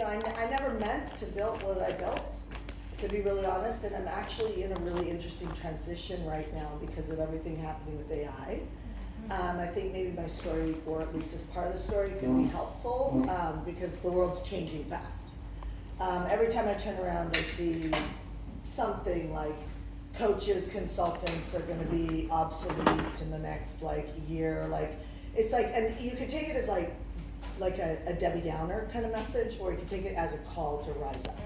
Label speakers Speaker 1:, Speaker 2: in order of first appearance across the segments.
Speaker 1: I never meant to build what I built, to be really honest, and I'm actually in a really interesting transition right now because of everything happening with AI. I think maybe my story, or at least this part of the story, could be helpful because the world's changing fast. Every time I turn around, I see something like coaches, consultants are going to be obsolete in the next year. It's like, and you could take it as like a Debbie Downer kind of message, or you could take it as a call to rise up.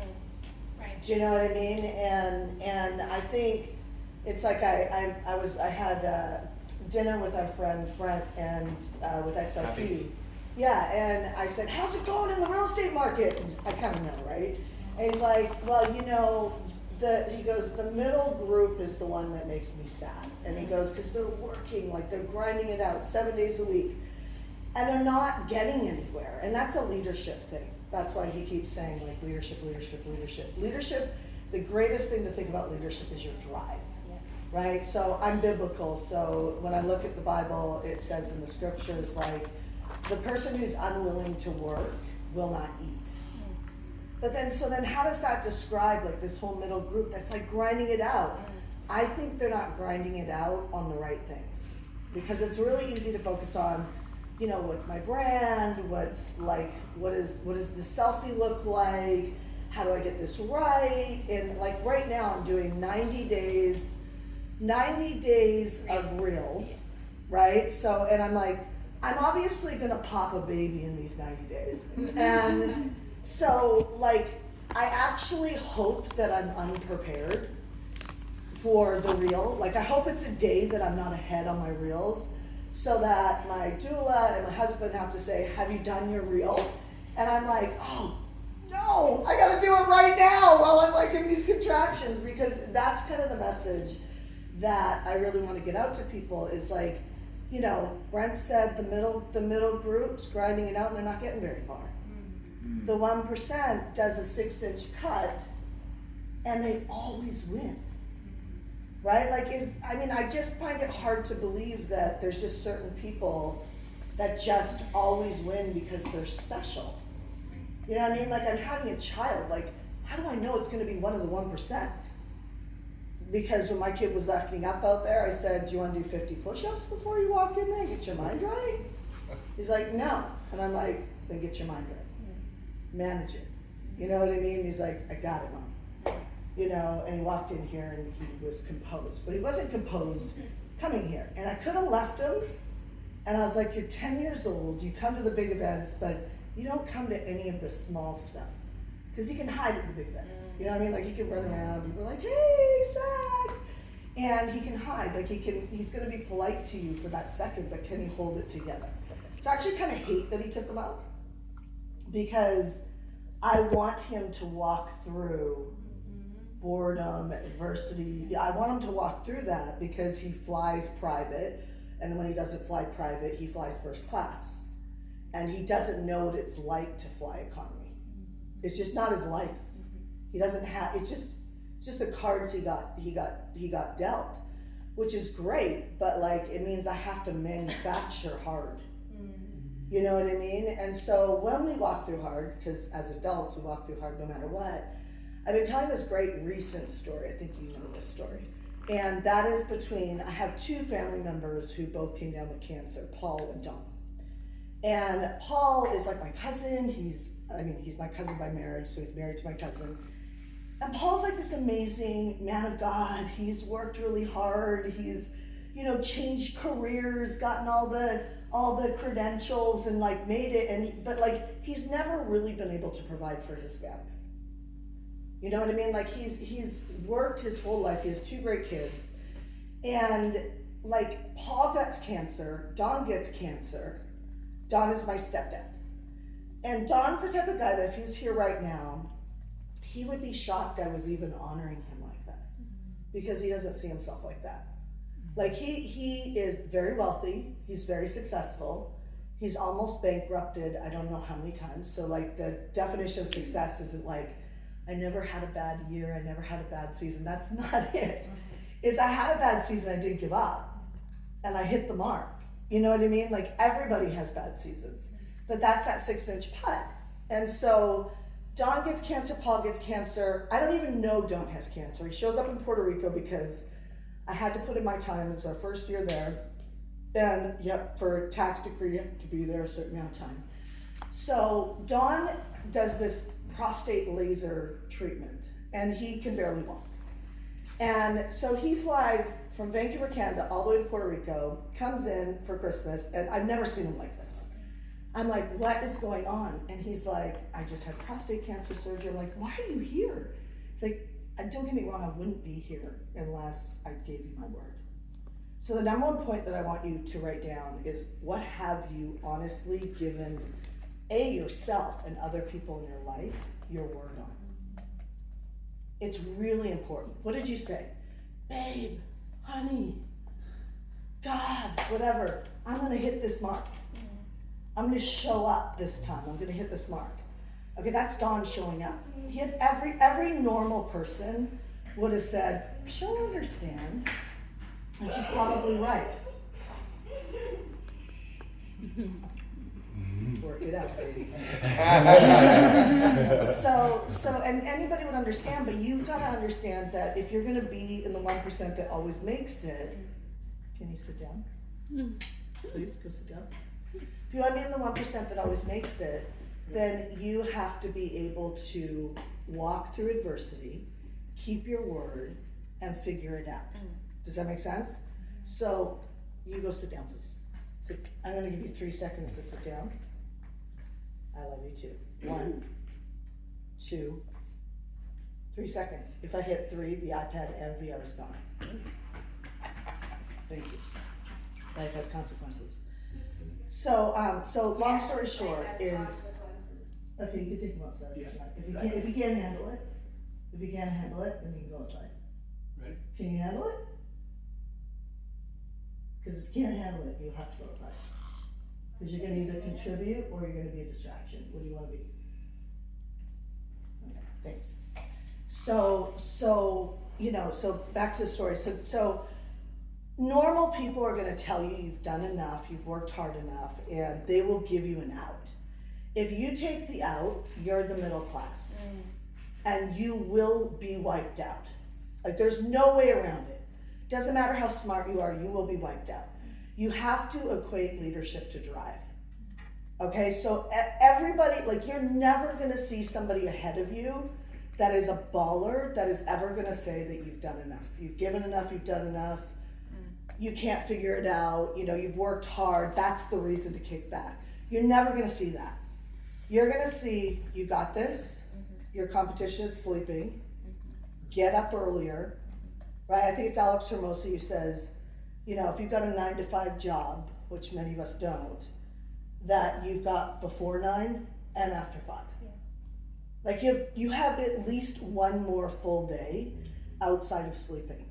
Speaker 2: Right.
Speaker 1: Do you know what I mean? And I think it's like I had dinner with our friend Brent and with XRP.
Speaker 3: Happy.
Speaker 1: Yeah, and I said, how's it going in the real estate market? And I kind of know, right? And he's like, well, he goes, the middle group is the one that makes me sad. And he goes, because they're working, they're grinding it out 7 days a week. And they're not getting anywhere. And that's a leadership thing. That's why he keeps saying leadership, leadership, leadership. Leadership, the greatest thing to think about leadership is your drive. Right? So I'm biblical, so when I look at the Bible, it says in the scriptures, the person who's unwilling to work will not eat. But then how does that describe this whole middle group that's grinding it out? I think they're not grinding it out on the right things. Because it's really easy to focus on, what's my brand, what does the selfie look like, how do I get this right? And right now I'm doing 90 days of reels, right? So, and I'm I'm obviously gonna pop a baby in these 90 days. And so I actually hope that I'm unprepared for the reel. I hope it's a day that I'm not ahead on my reels, so that my doula and my husband have to say, have you done your reel? And I'm oh, no, I gotta do it right now while I'm in these contractions, because that's kind of the message that I really want to get out to people is Brent said the middle group's grinding it out and they're not getting very far. Mm-hmm. The 1% does a 6-inch cut and they always win. Right? I just find it hard to believe that there's just certain people that just always win because they're special. You know what I mean? I'm having a child, how do I know it's gonna be one of the 1%? Because when my kid was acting up out there, I said, do you want to do 50 push-ups before you walk in there? Get your mind right? He's like, no. And I'm like, then get your mind right. Manage it. You know what I mean? He's like, I got it, Mom. And he walked in here and he was composed. But he wasn't composed coming here. And I could have left him. And I was like, you're 10 years old. You come to the big events, but you don't come to any of the small stuff. Because he can hide at the big events. You know what I mean? He can run around. People are like, hey, Zach. And he can hide. He's going to be polite to you for that second, but can he hold it together? So I actually kind of hate that he took them out. Because I want him to walk through boredom, adversity. I want him to walk through that because he flies private. And when he doesn't fly private, he flies first class. And he doesn't know what it's like to fly economy. It's just not his life. He doesn't have. It's just the cards he got dealt, which is great. But it means I have to manufacture hard. You know what I mean? And so when we walk through hard, because as adults we walk through hard no matter what. I've been telling this great recent story. I think you know this story, and that is I have 2 family members who both came down with cancer, Paul and Don. And Paul is my cousin. He's my cousin by marriage, so he's married to my cousin. And Paul's this amazing man of God. He's worked really hard. He's, changed careers, gotten all the credentials and made it. But he's never really been able to provide for his family. You know what I mean? He's worked his whole life. He has 2 great kids. And Paul gets cancer, Don gets cancer. Don is my stepdad. And Don's the type of guy that if he was here right now, he would be shocked I was even honoring him like that. Because he doesn't see himself like that. He is very wealthy, he's very successful, he's almost bankrupted I don't know how many times. So the definition of success isn't I never had a bad year, I never had a bad season. That's not it. It's I had a bad season, I didn't give up. And I hit the mark. You know what I mean? Everybody has bad seasons, but that's that 6-inch putt. And so Don gets cancer, Paul gets cancer. I don't even know Don has cancer. He shows up in Puerto Rico because I had to put in my time. It's our first year there. And for a tax decree, you have to be there a certain amount of time. So Don does this prostate laser treatment, and he can barely walk. And so he flies from Vancouver, Canada, all the way to Puerto Rico, comes in for Christmas, and I've never seen him like this. I'm like, what is going on? And he's like, I just had prostate cancer surgery. I'm like, why are you here? He's like, don't get me wrong, I wouldn't be here unless I gave you my word. So the number one point that I want you to write down is, what have you honestly given yourself and other people in your life your word on? It's really important. What did you say? Babe, honey, God, whatever, I'm gonna hit this mark. I'm gonna show up this time. I'm gonna hit this mark. Okay, that's Dawn showing up. He had every normal person would have said, she'll understand. And she's probably right. Work it out, baby. And anybody would understand, but you've got to understand that if you're going to be in the 1% that always makes it, can you sit down? Please go sit down. If you want to be in the 1% that always makes it, then you have to be able to walk through adversity, keep your word, and figure it out. Does that make sense? So you go sit down, please. I'm going to give you 3 seconds to sit down. I love you too. 1, 2, 3 seconds. If I hit 3, the iPad and VR is gone. Thank you. Life has consequences. So long story short is, okay, you can take them outside. If you can't handle it, then you can go outside.
Speaker 2: Ready?
Speaker 1: Can you handle it? Because if you can't handle it, you have to go outside. Because you're going to either contribute or you're going to be a distraction. What do you want to be? Okay, thanks. So back to the story. So normal people are going to tell you you've done enough, you've worked hard enough, and they will give you an out. If you take the out, you're the middle class. And you will be wiped out. Like, there's no way around it. Doesn't matter how smart you are, you will be wiped out. You have to equate leadership to drive. Okay, so everybody, like, you're never gonna see somebody ahead of you that is a baller that is ever gonna say that you've done enough. You've given enough, you've done enough. You can't figure it out, you've worked hard, that's the reason to kick back. You're never gonna see that. You're gonna see, you got this, your competition is sleeping, get up earlier, right? I think it's Alex Hermosi who says, if you've got a 9-to-5 job, which many of us don't, that you've got before 9 and after 5. Yeah. Like you have at least one more full day outside of sleeping,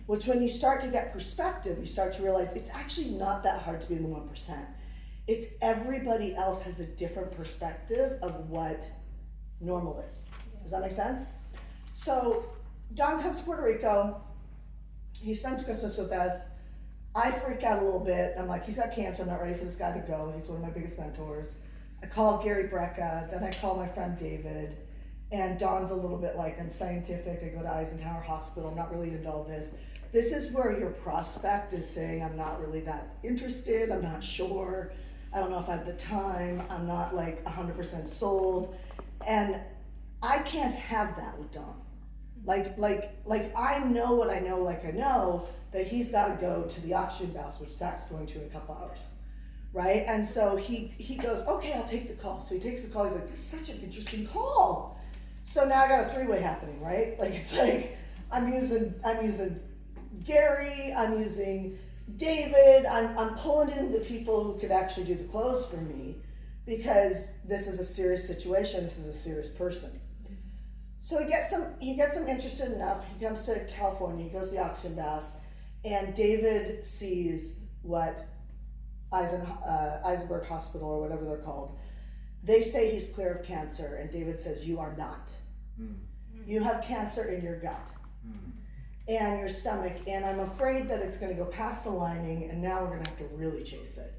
Speaker 1: which when you start to get perspective, you start to realize it's actually not that hard to be in the 1%. It's everybody else has a different perspective of what normal is. Does that make sense? So Don comes to Puerto Rico. He spends Christmas with us. I freak out a little bit. I'm like, he's got cancer. I'm not ready for this guy to go. He's one of my biggest mentors. I call Gary Brecka. Then I call my friend David. And Don's a little bit like, I'm scientific. I go to Eisenhower Hospital. I'm not really into all this. This is where your prospect is saying, I'm not really that interested. I'm not sure. I don't know if I have the time. I'm not like 100% sold. And I can't have that with Don. Like I know what I know, like I know that he's got to go to the auction house, which Zach's going to in a couple hours, right? And so he goes, okay, I'll take the call. So he takes the call. He's like, this is such an interesting call. So now I got a 3-way happening, right? Like, it's like I'm using Gary, I'm using David, I'm pulling in the people who could actually do the clothes for me, because this is a serious situation. This is a serious person. So he gets him interested enough. He comes to California. He goes to the auction house, and David sees what Eisenberg Hospital or whatever they're called. They say he's clear of cancer, and David says, you are not. You have cancer in your gut and your stomach, and I'm afraid that it's going to go past the lining, and now we're going to have to really chase it.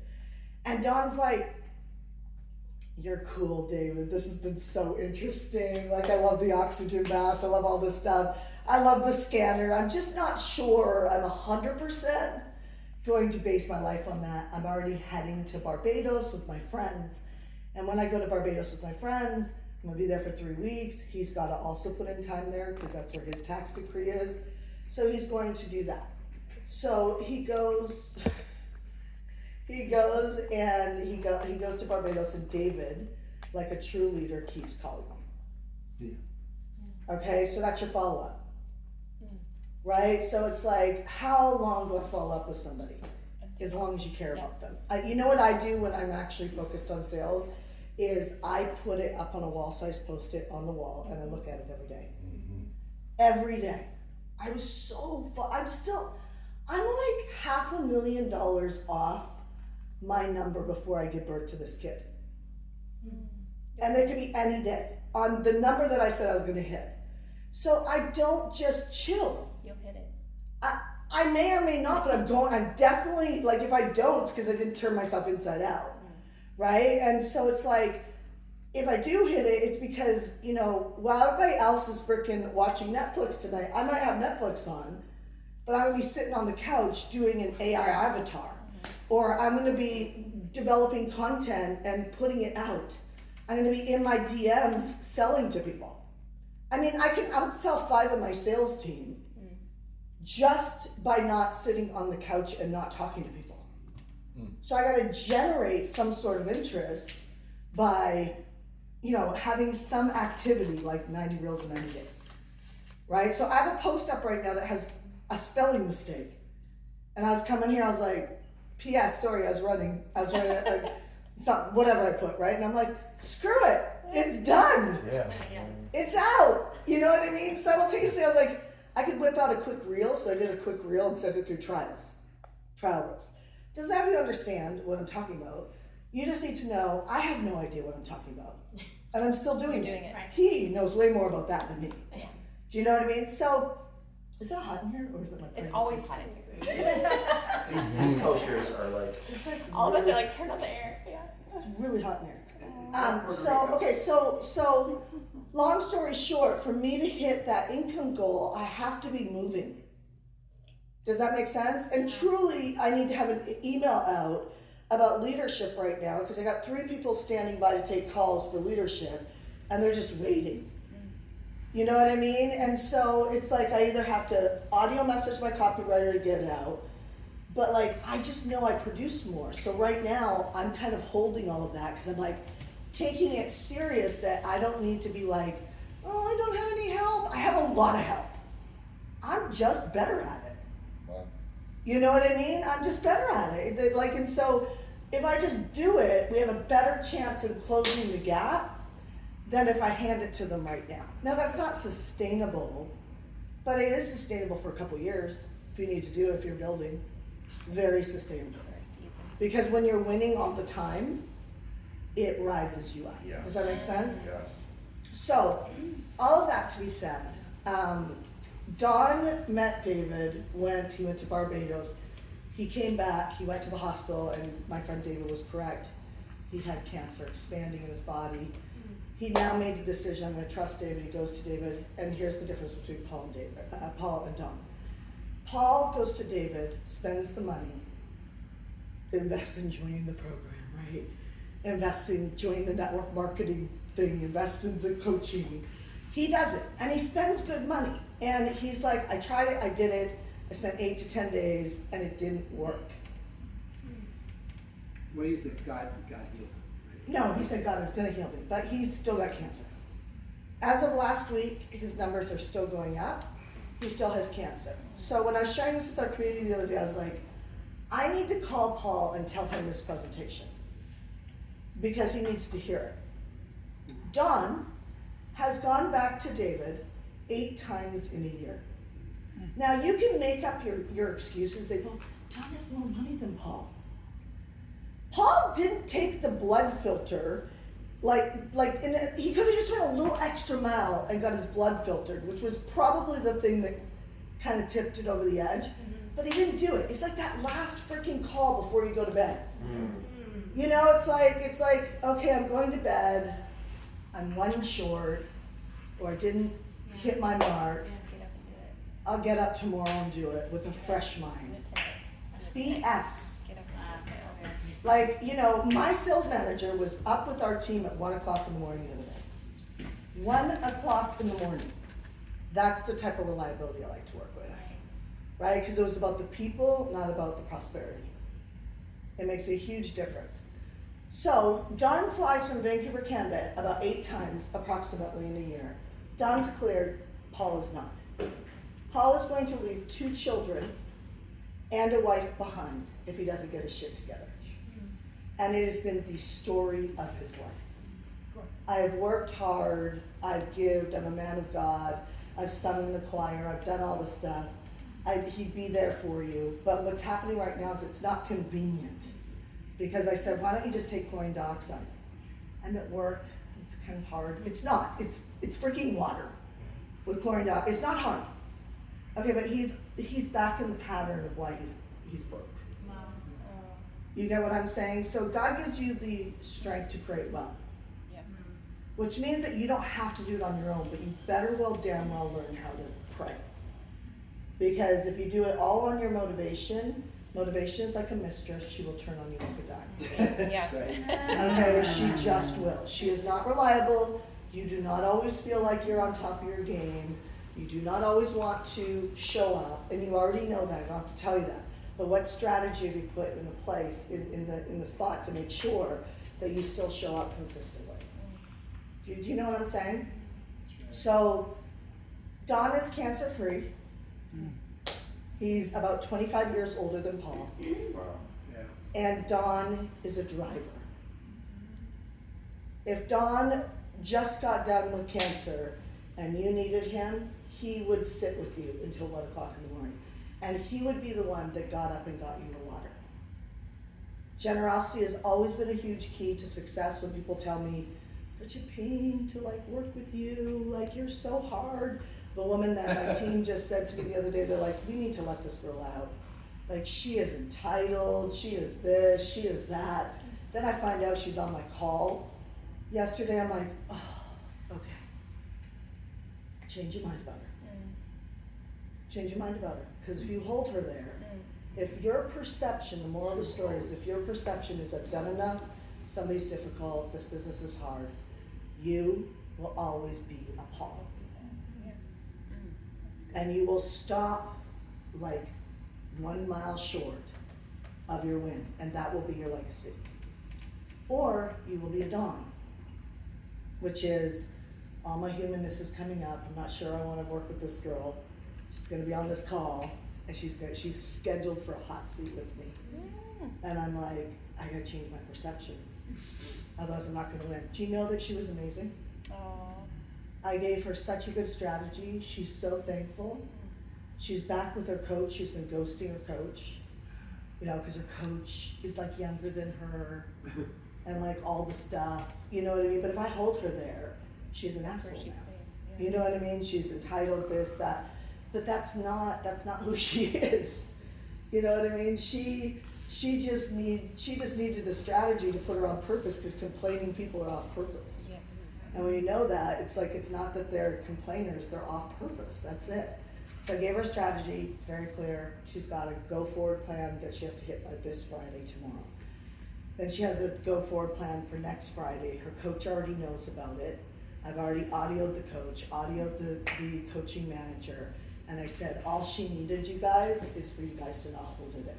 Speaker 1: And Don's like, you're cool, David. This has been so interesting. Like, I love the oxygen mask. I love all this stuff. I love the scanner. I'm just not sure I'm 100% going to base my life on that. I'm already heading to Barbados with my friends. And when I go to Barbados with my friends, I'm gonna be there for 3 weeks. He's gotta also put in time there because that's where his tax decree is. So he's going to do that. So he goes and he goes to Barbados, and David, like a true leader, keeps calling him. Yeah. Okay, so that's your follow-up. Right? So it's like, how long do I follow up with somebody? As long as you care about them. You know what I do when I'm actually focused on sales is I put it up on a wall size post-it on the wall, and I look at it every day. Every day. I was so I'm like $500,000 off my number before I give birth to this kid. And it could be any day on the number that I said I was gonna hit. So I don't just chill.
Speaker 2: You'll hit it.
Speaker 1: I may or may not, but I'm definitely, like, if I don't, it's because I didn't turn myself inside out. Right? And so it's like, if I do hit it, it's because, you know, while everybody else is freaking watching Netflix tonight, I might have Netflix on, but I'm gonna be sitting on the couch doing an AI avatar. Or I'm gonna be developing content and putting it out. I'm gonna be in my DMs selling to people. I mean, I can outsell 5 of my sales team just by not sitting on the couch and not talking to people. So I gotta generate some sort of interest by, you know, having some activity like 90 reels in 90 days, right? So I have a post up right now that has a spelling mistake. And I was coming here, I was like, P.S. sorry, I was running something, whatever I put, right? And I'm like, screw it, it's done.
Speaker 3: Yeah.
Speaker 1: It's out. You know what I mean? Simultaneously, I was like, I could whip out a quick reel, so I did a quick reel and sent it through trial reels. Does everyone understand what I'm talking about? You just need to know, I have no idea what I'm talking about. And I'm still doing it.
Speaker 2: Right.
Speaker 1: He knows way more about that than me.
Speaker 2: Yeah.
Speaker 1: Do you know what I mean? So, is it hot in here, or is it my
Speaker 2: It's
Speaker 1: pregnancy?
Speaker 2: always hot in here.
Speaker 3: These coasters are like,
Speaker 1: It's like
Speaker 2: All of us
Speaker 1: really,
Speaker 2: are like, turn on the air. Yeah.
Speaker 1: it's really hot in here. So long story short, for me to hit that income goal, I have to be moving. Does that make sense? And truly, I need to have an email out about leadership right now, because I got 3 people standing by to take calls for leadership, and they're just waiting. You know what I mean? And so it's like I either have to audio message my copywriter to get it out, but like I just know I produce more. So right now I'm kind of holding all of that because I'm like taking it serious that I don't need to be like, oh, I don't have any help. I have a lot of help. I'm just better at it.
Speaker 3: wow.
Speaker 1: You know what I mean? I'm just better at it. Like, and so if I just do it, we have a better chance of closing the gap than if I hand it to them right now. Now that's not sustainable, but it is sustainable for a couple years if you need to do it, if you're building. Very sustainable. Because when you're winning all the time, it rises you up.
Speaker 3: Yes.
Speaker 1: Does that make sense?
Speaker 3: Yes.
Speaker 1: So, all of that to be said, Don met David when he went to Barbados. He came back, he went to the hospital, and my friend David was correct. He had cancer expanding in his body. He now made the decision, I'm gonna trust David. He goes to David, and here's the difference between Paul and Don. Paul goes to David, spends the money, invests in joining the program, right? Invests in joining the network marketing thing, invests in the coaching. He does it, and he spends good money. And he's like, I tried it, I did it, I spent 8 to 10 days, and it didn't work.
Speaker 4: Well, he said God healed him.
Speaker 1: No, he said God is gonna heal me, but he's still got cancer. As of last week, his numbers are still going up. He still has cancer. So when I was sharing this with our community the other day, I was like, I need to call Paul and tell him this presentation because he needs to hear it. Don has gone back to David 8 times in a year. Now you can make up your excuses. They go, Don has more money than Paul. Paul didn't take the blood filter, he could have just went a little extra mile and got his blood filtered, which was probably the thing that kind of tipped it over the edge, but he didn't do it. It's like that last freaking call before you go to bed. You know, it's like, okay, I'm going to bed, I'm one short, or I didn't hit my mark.
Speaker 2: Yeah, get up and do it.
Speaker 1: I'll get up tomorrow and do it with a fresh mind. BS.
Speaker 2: Get up and do it.
Speaker 1: Like, you know, my sales manager was up with our team at 1 o'clock in the morning the other day. 1 o'clock in the morning. That's the type of reliability I like to work with, right? Because it was about the people, not about the prosperity. It makes a huge difference. So, Don flies from Vancouver, Canada about 8 times approximately in a year. Don's cleared, Paul is not. Paul is going to leave 2 children and a wife behind if he doesn't get his shit together. And it has been the story of his life. I have worked hard, I've given, I'm a man of God, I've sung in the choir, I've done all the stuff. He'd be there for you. But what's happening right now is it's not convenient. Because I said, why don't you just take chlorine dioxide? I'm at work, it's kind of hard. It's not, it's freaking water with chlorine dioxide. It's not hard. Okay, but he's back in the pattern of why he's broke.
Speaker 2: Wow.
Speaker 1: You get what I'm saying? So God gives you the strength to create wealth.
Speaker 2: Yep.
Speaker 1: Which means that you don't have to do it on your own, but you better well damn well learn how to pray. Because if you do it all on your motivation is like a mistress, she will turn on you like a dime.
Speaker 2: Yeah.
Speaker 4: That's right.
Speaker 1: Okay, she just will. She is not reliable. You do not always feel like you're on top of your game. You do not always want to show up, and you already know that. I don't have to tell you that. But what strategy have you put in the place, in the spot to make sure that you still show up consistently? Do you know what I'm saying? So, Don is cancer free. He's about 25 years older than Paul.
Speaker 4: Wow. Yeah.
Speaker 1: And Don is a driver. If Don just got done with cancer and you needed him, he would sit with you until 1 o'clock in the morning. And he would be the one that got up and got you the water. Generosity has always been a huge key to success. When people tell me, such a pain to like work with you, like you're so hard. The woman that my team just said to me the other day, they're like, we need to let this girl out. Like, she is entitled, she is this, she is that. Then I find out she's on my call. Yesterday, I'm like, oh, okay. Change your mind about her. Change your mind about her. Because if you hold her there, if your perception, the moral of the story is, if your perception is I've done enough, somebody's difficult, this business is hard, you will always be appalled. And you will stop like 1 mile short of your win, and that will be your legacy. Or you will be a Don, which is, all my humanness is coming up, I'm not sure I want to work with this girl, she's going to be on this call, and she's scheduled for a hot seat with me. And I'm like, I gotta change my perception, otherwise I'm not going to win. Do you know that she was amazing? I gave her such a good strategy. She's so thankful. She's back with her coach. She's been ghosting her coach, you know, because her coach is like younger than her and like all the stuff, you know what I mean? But if I hold her there, she's an asshole now. You know what I mean? She's entitled, this, that. But that's not who she is. You know what I mean? She just needed a strategy to put her on purpose, because complaining people are off purpose.
Speaker 2: Yeah.
Speaker 1: And when you know that, it's like, it's not that they're complainers, they're off purpose, that's it. So I gave her a strategy, it's very clear. She's got a go forward plan that she has to hit by this Friday, tomorrow. Then she has a go forward plan for next Friday. Her coach already knows about it. I've already audioed the coach, audioed the coaching manager, and I said, all she needed, you guys, is for you guys to not hold her there.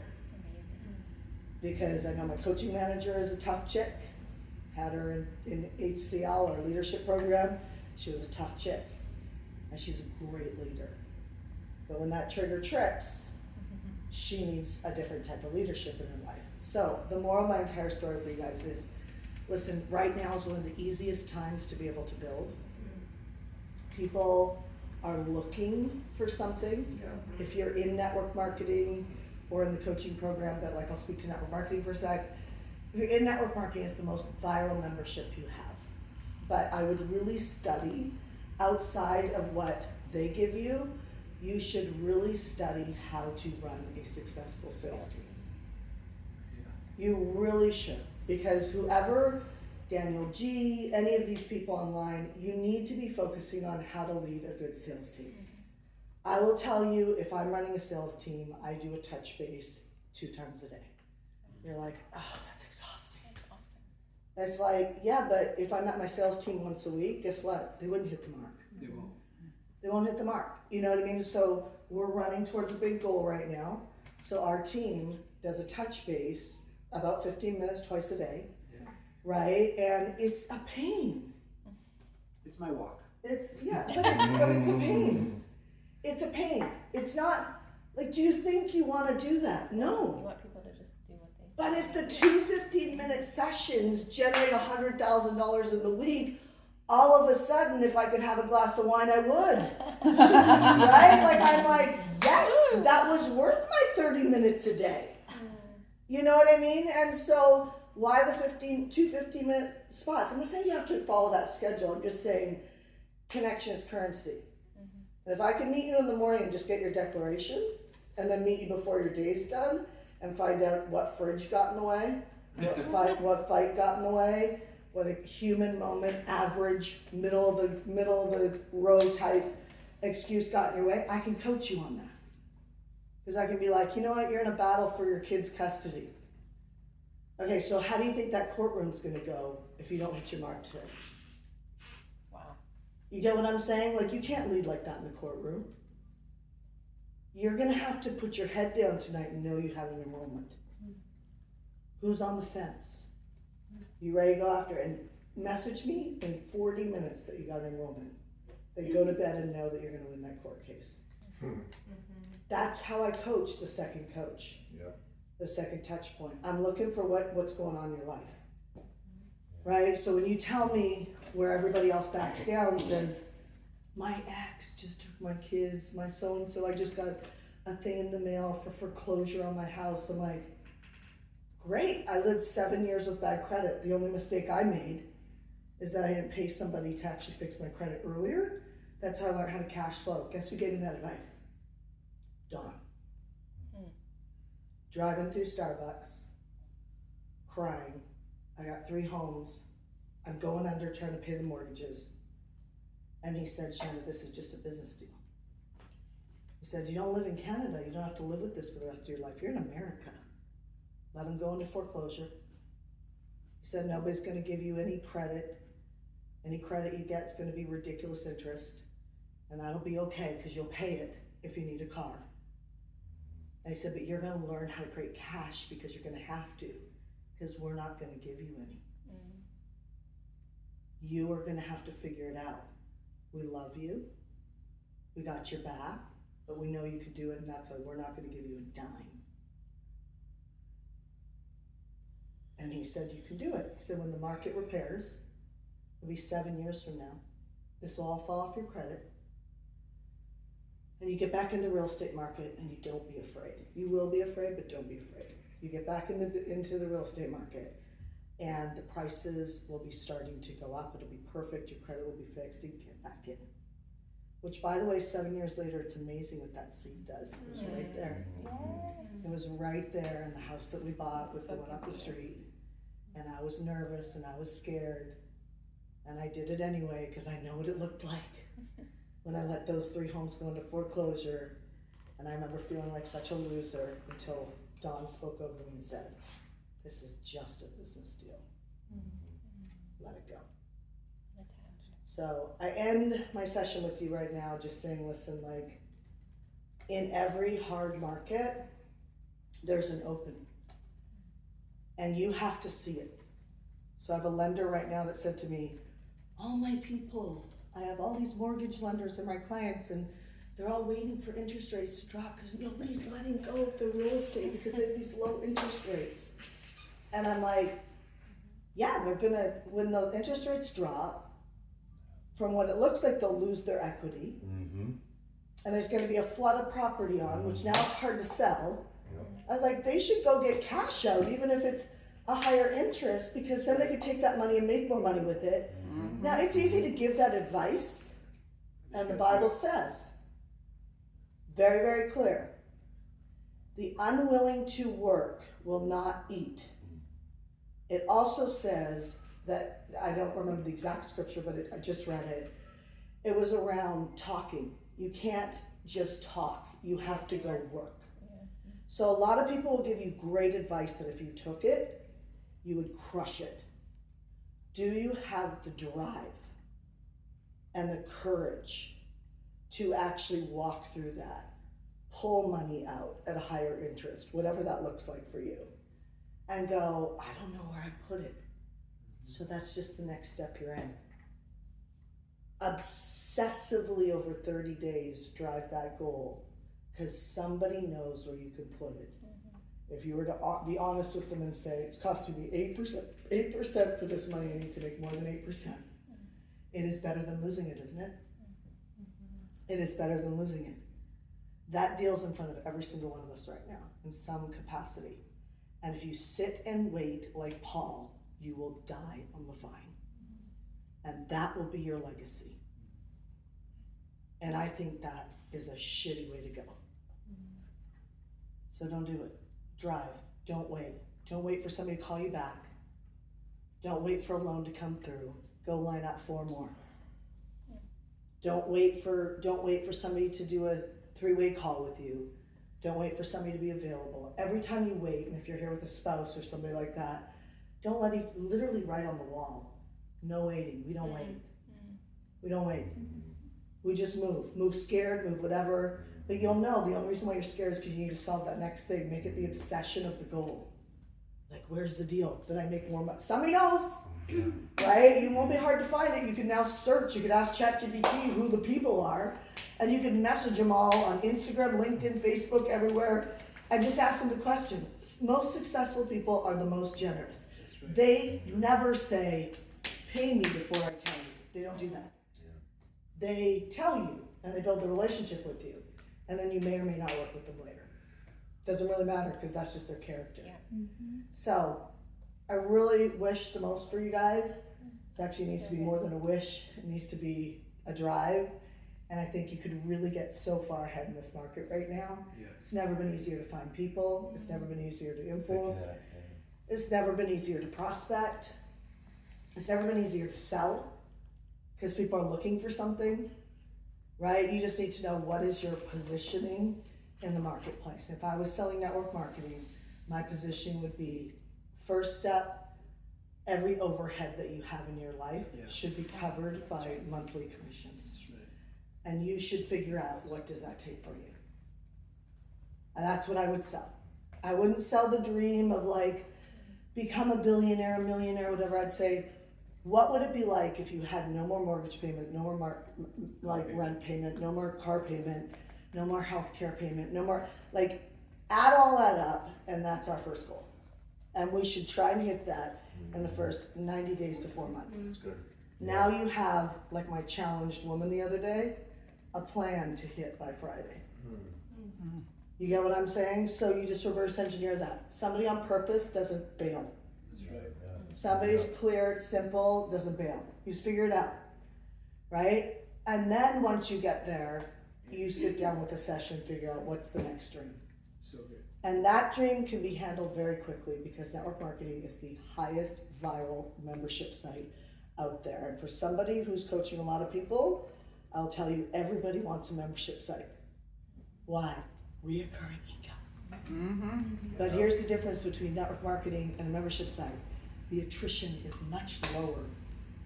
Speaker 1: Because I know my coaching manager is a tough chick. Had her in HCL, our leadership program. She was a tough chick, and she's a great leader. But when that trigger trips, she needs a different type of leadership in her life. So the moral of my entire story for you guys is, listen, right now is one of the easiest times to be able to build. People are looking for something. If you're in network marketing or in the coaching program, but like I'll speak to network marketing for a sec. If you're in network marketing, it's the most viral membership you have. But I would really study outside of what they give you. You should really study how to run a successful sales team. You really should. Because whoever, Daniel G, any of these people online, you need to be focusing on how to lead a good sales team. I will tell you, if I'm running a sales team, I do a touch base 2 times a day. You're like, oh, that's exhausting.
Speaker 2: That's awesome.
Speaker 1: It's like, yeah, but if I met my sales team once a week, guess what? They wouldn't hit the mark.
Speaker 4: They won't.
Speaker 1: They won't hit the mark. You know what I mean? So we're running towards a big goal right now. So our team does a touch base about 15 minutes twice a day,
Speaker 4: Yeah.
Speaker 1: right? And it's a pain.
Speaker 4: It's my walk.
Speaker 1: But it's a pain. It's a pain. It's not like, do you think you want to do that?
Speaker 2: You
Speaker 1: No.
Speaker 2: want people to just do what they
Speaker 1: But
Speaker 2: say.
Speaker 1: if the 2 15-minute sessions generate $100,000 in the week, all of a sudden, if I could have a glass of wine, I would. Right? Like, I'm like, yes, that was worth my 30 minutes a day. You know what I mean? And so, why the 2 15-minute spots? I'm not saying you have to follow that schedule. I'm just saying connection is currency. And if I can meet you in the morning and just get your declaration, and then meet you before your day's done, and find out what fridge got in the way, what fight got in the way, what a human moment, average, middle of the road type excuse got in your way, I can coach you on that. Because I can be like, you know what, you're in a battle for your kid's custody. Okay, so how do you think that courtroom's gonna go if you don't hit your mark today?
Speaker 2: Wow.
Speaker 1: You get what I'm saying? Like, you can't lead like that in the courtroom. You're gonna have to put your head down tonight and know you have an enrollment. Who's on the fence? You ready to go after it? And message me in 40 minutes that you got an enrollment. Then go to bed and know that you're gonna win that court case. That's how I coach the second coach.
Speaker 3: Yep.
Speaker 1: The second touch point. I'm looking for what's going on in your life. Right? So when you tell me where everybody else backs down and says, my ex just took my kids, my so-and-so, I just got a thing in the mail for foreclosure on my house. I'm like, great, I lived 7 years with bad credit. The only mistake I made is that I didn't pay somebody to actually fix my credit earlier. That's how I learned how to cash flow. Guess who gave me that advice? Dawn. Driving through Starbucks, crying. I got 3 homes. I'm going under trying to pay the mortgages. And he said, Shanda, this is just a business deal. He said, you don't live in Canada. You don't have to live with this for the rest of your life. You're in America. Let them go into foreclosure. He said, nobody's going to give you any credit. Any credit you get is going to be ridiculous interest. And that'll be okay because you'll pay it if you need a car. And he said, but you're going to learn how to create cash because you're going to have to, because we're not going to give you any. You are going to have to figure it out. We love you. We got your back, but we know you could do it, and that's why we're not going to give you a dime. And he said, you can do it. He said, when the market repairs, it'll be 7 years from now. This will all fall off your credit. And you get back in the real estate market and you don't be afraid. You will be afraid, but don't be afraid. You get back into the real estate market and the prices will be starting to go up. It'll be perfect. Your credit will be fixed. You can get back in. Which, by the way, 7 years later, it's amazing what that seed does. It was right there. It was right there, and the house that we bought was the one up the street. And I was nervous and I was scared. And I did it anyway because I know what it looked like when I let those 3 homes go into foreclosure. And I remember feeling like such a loser until Dawn spoke over me and said, this is just a business deal. Let it go. So I end my session with you right now just saying, listen, like, in every hard market, there's an opening. And you have to see it. So I have a lender right now that said to me, all my people, I have all these mortgage lenders and my clients, and they're all waiting for interest rates to drop because nobody's letting go of their real estate because they have these low interest rates. And I'm like, yeah, they're gonna, when the interest rates drop, from what it looks like, they'll lose their equity. And there's gonna be a flood of property on, which now it's hard to sell. I was like, they should go get cash out, even if it's a higher interest, because then they could take that money and make more money with it. Now, it's easy to give that advice, and the Bible says, very, very clear, the unwilling to work will not eat. It also says that, I don't remember the exact scripture, but I just read it. It was around talking. You can't just talk. You have to go work. So a lot of people will give you great advice that if you took it, you would crush it. Do you have the drive and the courage to actually walk through that? Pull money out at a higher interest, whatever that looks like for you, and go, I don't know where I'd put it. So that's just the next step you're in. Obsessively over 30 days, drive that goal, because somebody knows where you can put it. If you were to be honest with them and say, it's costing me 8% for this money, I need to make more than 8%. It is better than losing it, isn't it? It is better than losing it. That deal's in front of every single one of us right now, in some capacity. And if you sit and wait like Paul, you will die on the vine. And that will be your legacy. And I think that is a shitty way to go. So don't do it. Drive. Don't wait. Don't wait for somebody to call you back. Don't wait for a loan to come through. Go line up 4 more. Don't wait for somebody to do a 3-way call with you. Don't wait for somebody to be available. Every time you wait, and if you're here with a spouse or somebody like that, don't let it literally write on the wall. No waiting. We don't wait. We don't wait. We just move. Move scared, move whatever. But you'll know the only reason why you're scared is because you need to solve that next thing. Make it the obsession of the goal. Like, where's the deal? Did I make more money? Somebody knows. Right? It won't be hard to find it. You can now search. You can ask ChatGPT who the people are. And you can message them all on Instagram, LinkedIn, Facebook, everywhere. And just ask them the question. Most successful people are the most generous. Right. They never say, pay me before I tell you. They don't do that. Yeah. They tell you, and they build a relationship with you. And then you may or may not work with them later. Doesn't really matter, because that's just their character. Yeah. So, I really wish the most for you guys. It actually needs to be more than a wish. It needs to be a drive. And I think you could really get so far ahead in this market right now. Yeah. It's never been easier to find people. It's never been easier to influence. It's never been easier to prospect. It's never been easier to sell, because people are looking for something, right? You just need to know what is your positioning in the marketplace. If I was selling network marketing, my position would be, first step, every overhead that you have in your life should be covered by monthly commissions. And you should figure out, what does that take for you? And that's what I would sell. I wouldn't sell the dream of like, become a billionaire, a millionaire, whatever. I'd say, what would it be like if you had no more mortgage payment, no more rent payment, no more car payment, no more health care payment, no more, like, add all that up, and that's our first goal. And we should try and hit that in the first 90 days to 4 months. That's good. Now you have, like my challenged woman the other day, a plan to hit by Friday. You get what I'm saying? So you just reverse engineer that. Somebody on purpose doesn't bail. That's right. Yeah. Somebody's clear, it's simple, doesn't bail. You just figure it out, right? And then once you get there, you sit down with a session, figure out what's the next dream. So good. And that dream can be handled very quickly, because network marketing is the highest viral membership site out there. And for somebody who's coaching a lot of people, I'll tell you, everybody wants a membership site. Why? Reoccurring income. But here's the difference between network marketing and a membership site. The attrition is much lower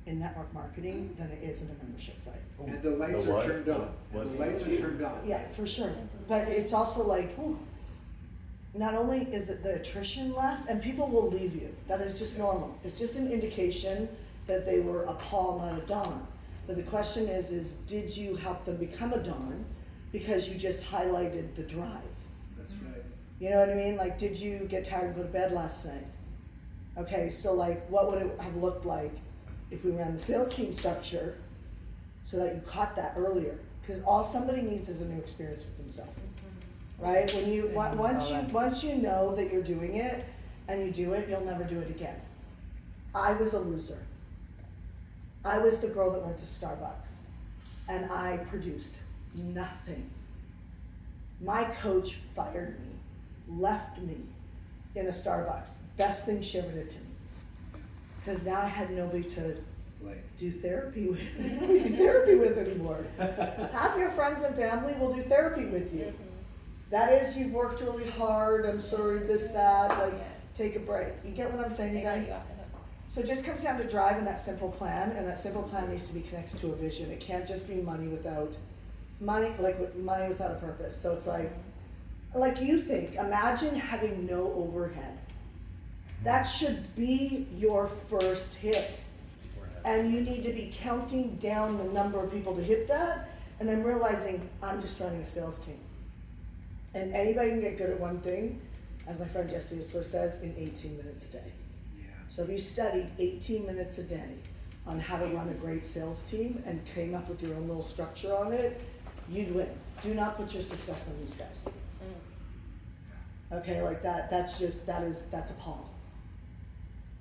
Speaker 1: in network marketing than it is in a membership site.
Speaker 4: And the lights are turned on. The lights are turned on.
Speaker 1: Yeah, for sure. But it's also like, not only is it the attrition less, and people will leave you. That is just normal. It's just an indication that they were a Paul, not a Don. But the question is did you help them become a Don because you just highlighted the drive?
Speaker 4: That's right.
Speaker 1: You know what I mean? Like, did you get tired and go to bed last night? Okay, so like, what would it have looked like if we ran the sales team structure so that you caught that earlier? Because all somebody needs is a new experience with themselves, right? When you once you know that you're doing it and you do it, you'll never do it again. I was a loser. I was the girl that went to Starbucks and I produced nothing. My coach fired me, left me in a Starbucks. Best thing she ever did to me. because now I had nobody to
Speaker 4: Like,
Speaker 1: do therapy with. I don't know do therapy with anymore. Half your friends and family will do therapy with you. That is, you've worked really hard, I'm sorry, this, that, like, take a break. You get what I'm saying, you guys? So it just comes down to driving that simple plan, and that simple plan needs to be connected to a vision. It can't just be money without a purpose. So it's like you think, imagine having no overhead. That should be your first hit. And you need to be counting down the number of people to hit that, and then realizing I'm just running a sales team. And anybody can get good at one thing, as my friend Jesse Isler says, in 18 minutes a day.
Speaker 4: yeah.
Speaker 1: So if you studied 18 minutes a day on how to run a great sales team and came up with your own little structure on it, you'd win. Do not put your success on these guys. Okay, like that's a Paul.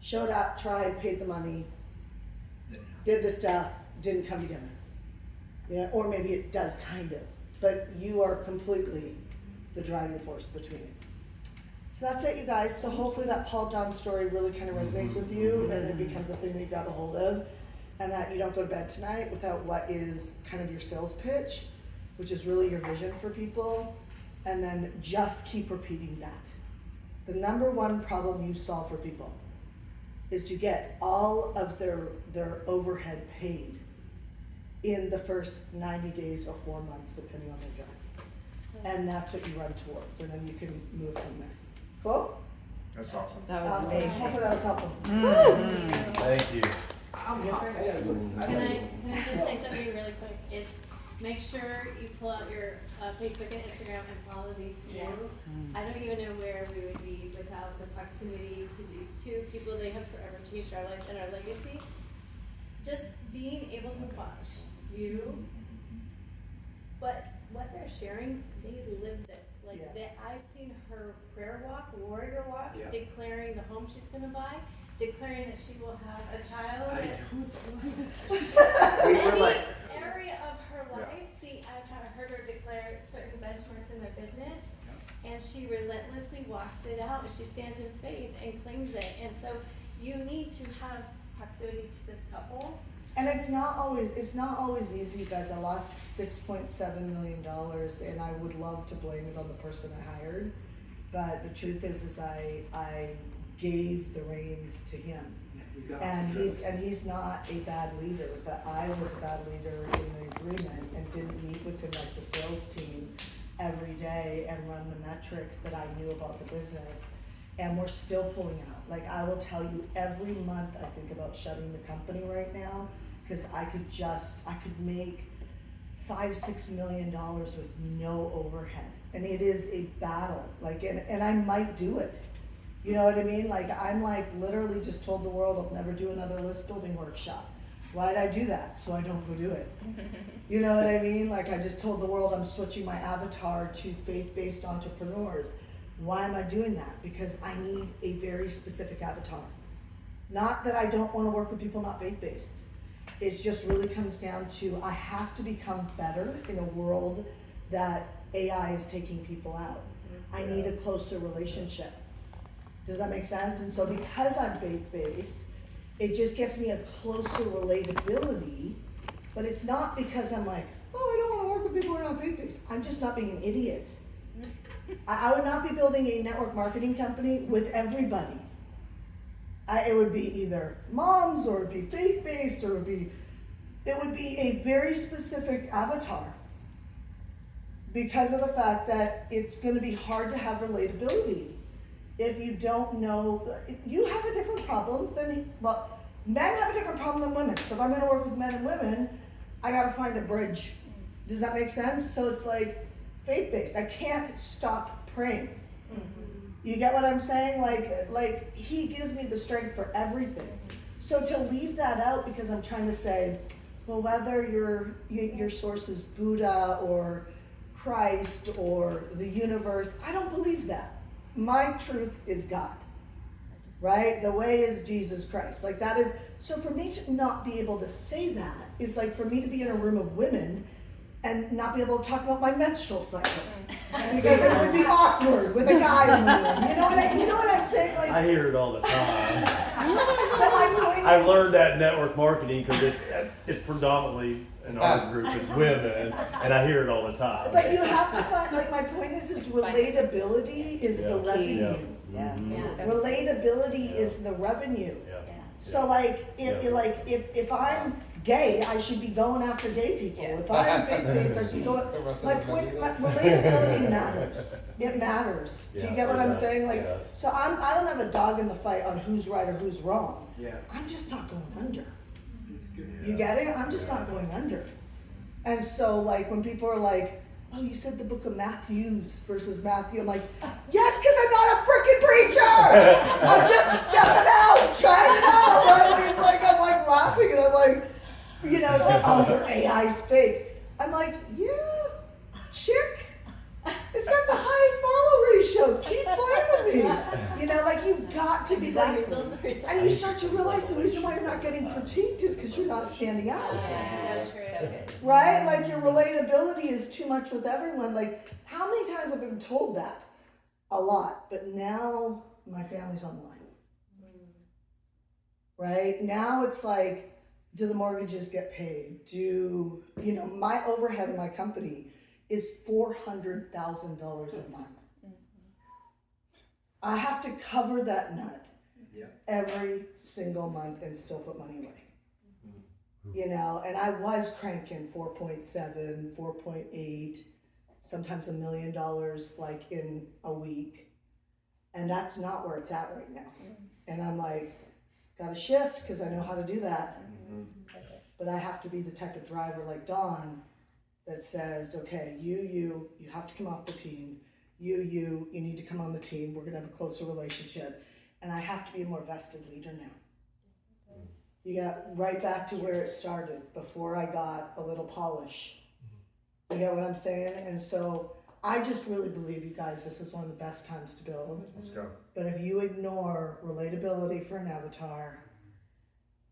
Speaker 1: Showed up, tried, paid the money, did the stuff, didn't come together. You know, or maybe it does kind of, but you are completely the driving force between it. So that's it, you guys. So hopefully that Paul John story really kind of resonates with you, and it becomes a thing that you grab a hold of, and that you don't go to bed tonight without what is kind of your sales pitch, which is really your vision for people, and then just keep repeating that. The number one problem you solve for people is to get all of their overhead paid in the first 90 days or 4 months, depending on their job. And that's what you run towards, and then you can move from there. Cool?
Speaker 3: That's awesome.
Speaker 5: That was
Speaker 1: Awesome.
Speaker 5: amazing.
Speaker 1: Hopefully that was helpful.
Speaker 3: Thank you.
Speaker 6: Can I just say something really quick? Is make sure you pull out your Facebook and Instagram and follow these two.
Speaker 1: Yes.
Speaker 6: I don't even know where we would be without the proximity to these two people. They have forever changed our life and our legacy. Just being able to watch you, but what they're sharing, they live this. Like
Speaker 1: Yeah.
Speaker 6: that, I've seen her prayer walk, warrior walk,
Speaker 4: Yeah.
Speaker 6: declaring the home she's gonna buy, declaring that she will have a child.
Speaker 4: I
Speaker 6: that-
Speaker 3: We were
Speaker 6: any
Speaker 3: like,
Speaker 6: area of her
Speaker 3: Yeah.
Speaker 6: life, see, I've heard her declare certain benchmarks in my business, and she relentlessly walks it out, and she stands in faith and claims it, and so you need to have proximity to this couple.
Speaker 1: And it's not always easy, guys. I lost $6.7 million, and I would love to blame it on the person I hired, but the truth is I gave the reins to him. And he's not a bad leader, but I was a bad leader in the agreement and didn't meet with him like the sales team every day and run the metrics that I knew about the business. And we're still pulling out. Like, I will tell you, every month I think about shutting the company right now, because I could make $5-6 million with no overhead. And it is a battle, like, and I might do it. You know what I mean? Like, I'm like literally just told the world I'll never do another list building workshop. Why did I do that? So I don't go do it. You know what I mean? Like, I just told the world I'm switching my avatar to faith-based entrepreneurs. Why am I doing that? Because I need a very specific avatar. Not that I don't want to work with people not faith-based. It just really comes down to I have to become better in a world that AI is taking people out. I need a closer relationship. Does that make sense? And so because I'm faith-based, it just gets me a closer relatability, but it's not because I'm like, oh, I don't want to work with people who are not faith-based. I'm just not being an idiot. I would not be building a network marketing company with everybody. It would be either moms, or it would be faith-based, or it would be a very specific avatar, because of the fact that it's going to be hard to have relatability if you don't know. You have a different problem than, well, men have a different problem than women. So if I'm going to work with men and women, I got to find a bridge. Does that make sense? So it's like faith-based. I can't stop praying. You get what I'm saying? Like he gives me the strength for everything. So to leave that out because I'm trying to say, well, whether your source is Buddha or Christ or the universe, I don't believe that. My truth is God, right? The way is Jesus Christ. Like that is, so for me to not be able to say that is like for me to be in a room of women and not be able to talk about my menstrual cycle. Because it would be awkward with a guy in the room. You know what I'm saying? Like,
Speaker 3: I hear it all the time.
Speaker 1: But my point
Speaker 3: I've
Speaker 1: is,
Speaker 3: learned that in network marketing because it's predominantly in our group is women, and I hear it all the time.
Speaker 1: but you have to find, like, my point is relatability is the
Speaker 3: Yeah.
Speaker 1: revenue.
Speaker 2: Yeah.
Speaker 3: Mhm.
Speaker 1: Relatability is the revenue.
Speaker 3: Yeah.
Speaker 1: So like,
Speaker 3: Yeah.
Speaker 1: if I'm gay, I should be going after gay people.
Speaker 2: Yeah.
Speaker 1: If I'm faith-based, I should be going.
Speaker 5: The rest
Speaker 1: My
Speaker 5: of the
Speaker 1: point,
Speaker 5: money
Speaker 1: my,
Speaker 5: then.
Speaker 1: relatability matters. It matters. Do you
Speaker 3: Yeah,
Speaker 1: get what
Speaker 3: it
Speaker 1: I'm
Speaker 3: does,
Speaker 1: saying?
Speaker 3: it
Speaker 1: Like,
Speaker 3: does.
Speaker 1: so I don't have a dog in the fight on who's right or who's wrong.
Speaker 4: Yeah,
Speaker 1: I'm just not going under.
Speaker 4: it's good.
Speaker 1: You get it? I'm just not going under. And so like when people are like, oh, you said the book of Matthews versus Matthew. I'm like, yes, because I'm not a freaking preacher. I'm just stepping out, trying it out. Right? Like, it's like, I'm like laughing and I'm like, you know, it's like, oh, your AI's fake. I'm like, yeah, chick. It's got the highest follow ratio. Keep blaming me. You know, like you've got to be like,
Speaker 6: Results are results.
Speaker 1: and you start to realize the reason why you're not getting critiqued is because you're not standing out.
Speaker 6: Yeah, so true.
Speaker 2: So good.
Speaker 1: Right? Like your relatability is too much with everyone. Like, how many times have I been told that? A lot. But now my family's online. Right? Now it's like, do the mortgages get paid? Do, you know, my overhead in my company is $400,000 a month. I have to cover that nut
Speaker 4: Yeah.
Speaker 1: every single month and still put money away. You know, and I was cranking 4.7, 4.8, sometimes $1 million like in a week. And that's not where it's at right now. And I'm like, gotta shift because I know how to do that. But I have to be the type of driver like Dawn that says, okay, you have to come off the team. You need to come on the team. We're gonna have a closer relationship. And I have to be a more vested leader now. You got right back to where it started before I got a little polish. You get what I'm saying? And so I just really believe, you guys, this is one of the best times to build.
Speaker 3: Let's go.
Speaker 1: But if you ignore relatability for an avatar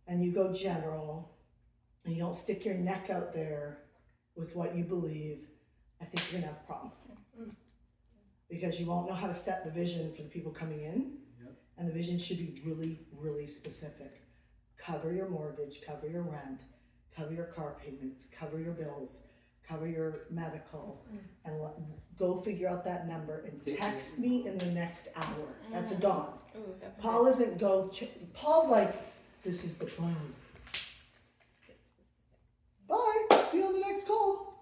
Speaker 1: and you go general and you don't stick your neck out there with what you believe, I think you're gonna have a problem. Because you won't know how to set the vision for the people coming in.
Speaker 4: Yep.
Speaker 1: And the vision should be really, really specific. Cover your mortgage, cover your rent, cover your car payments, cover your bills, cover your medical, and go figure out that number and text me in the next hour. That's a Dawn.
Speaker 2: Ooh, that's
Speaker 1: Paul
Speaker 2: good.
Speaker 1: isn't Paul's like, this is the plan. Bye, see you on the next call.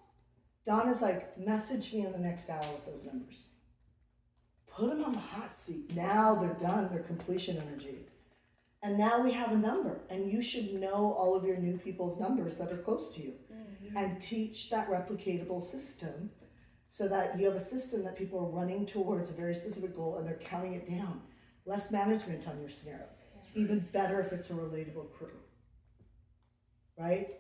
Speaker 1: Dawn is like, message me in the next hour with those numbers. Put them on the hot seat. Now they're done, they're completion energy. And now we have a number, and you should know all of your new people's numbers that are close to you. And teach that replicatable system so that you have a system that people are running towards a very specific goal and they're counting it down. Less management on your scenario. Even better if it's a relatable crew. Right?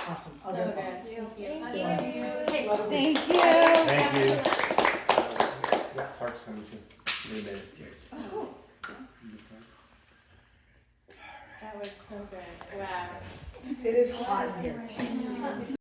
Speaker 1: Awesome. I'll
Speaker 6: So
Speaker 1: get
Speaker 6: good.
Speaker 1: it.
Speaker 6: Thank you.
Speaker 1: Yeah.
Speaker 6: Thank you. Okay.
Speaker 1: Love it.
Speaker 2: Thank you.
Speaker 3: Thank you. Yeah, Clark's coming too. Really made it.
Speaker 1: Oh.
Speaker 6: That was so good. Wow.
Speaker 1: It is hot in here.